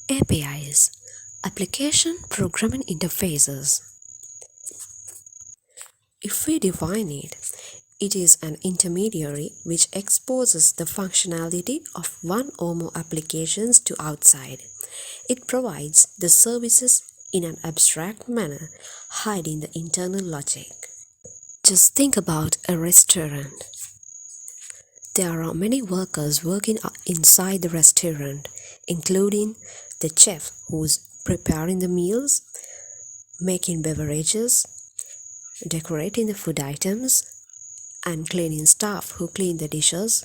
APIs, Application Programming Interfaces. If we define it, it is an intermediary which exposes the functionality of one or more applications to outside. It provides the services in an abstract manner, hiding the internal logic. Just think about a restaurant. There are many workers working inside the restaurant, including the chef who's preparing the meals, making beverages, decorating the food items, and cleaning staff who clean the dishes.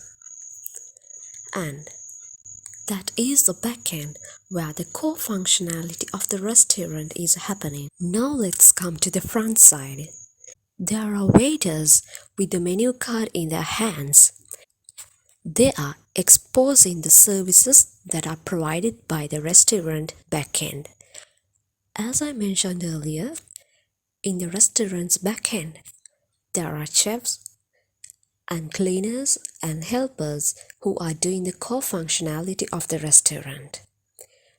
And that is the backend where the core functionality of the restaurant is happening. Now let's come to the front side. There are waiters with the menu card in their hands. They are exposing the services that are provided by the restaurant backend. As I mentioned earlier, in the restaurant's backend, there are chefs and cleaners and helpers who are doing the core functionality of the restaurant.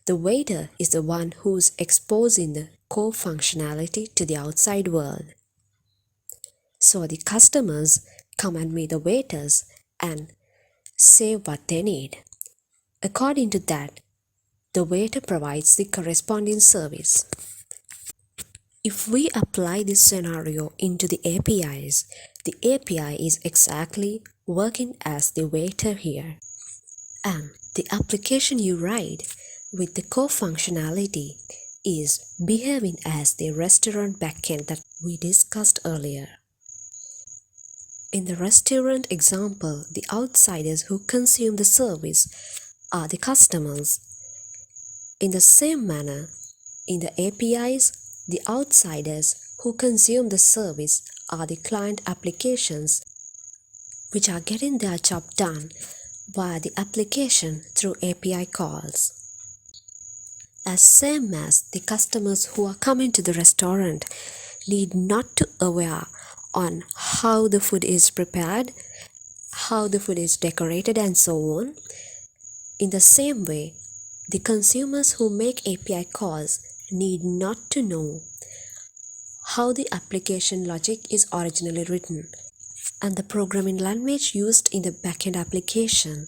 The waiter is the one who's exposing the core functionality to the outside world. So the customers come and meet the waiters and say what they need. According to that, the waiter provides the corresponding service. If we apply this scenario into the APIs, the API is exactly working as the waiter here. And the application you write with the core functionality is behaving as the restaurant backend that we discussed earlier. In the restaurant example, the outsiders who consume the service are the customers. In the same manner, in the APIs, the outsiders who consume the service are the client applications, which are getting their job done via the application through API calls. As same as the customers who are coming to the restaurant need not to aware on how the food is prepared, how the food is decorated and so on. In the same way, the consumers who make API calls need not to know how the application logic is originally written and the programming language used in the backend application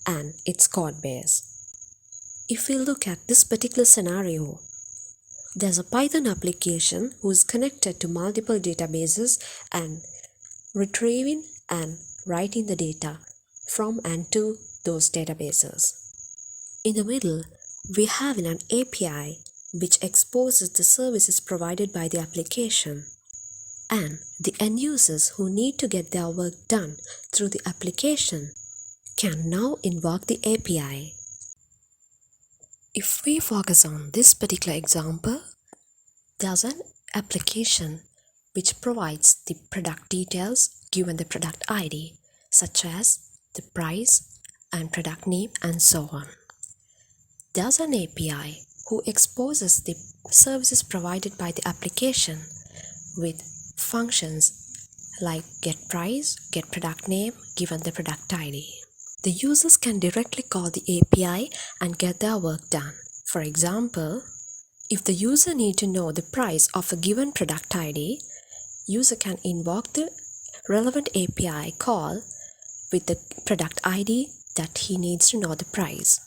and its code base. If we look at this particular scenario, there's a Python application who is connected to multiple databases and retrieving and writing the data from and to those databases. In the middle, we have an API which exposes the services provided by the application, and the end users who need to get their work done through the application can now invoke the API. If we focus on this particular example, there's an application which provides the product details given the product ID, such as the price and product name and so on. There's an API who exposes the services provided by the application with functions like getPrice, getProductName given the product ID. The users can directly call the API and get their work done. For example, if the user needs to know the price of a given product ID, user can invoke the relevant API call with the product ID that he needs to know the price.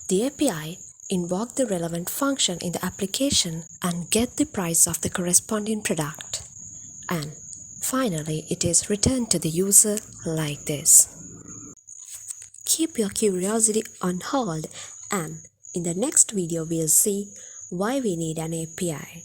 The API invoke the relevant function in the application and get the price of the corresponding product. And finally, it is returned to the user like this. Keep your curiosity on hold, and in the next video we'll see why we need an API.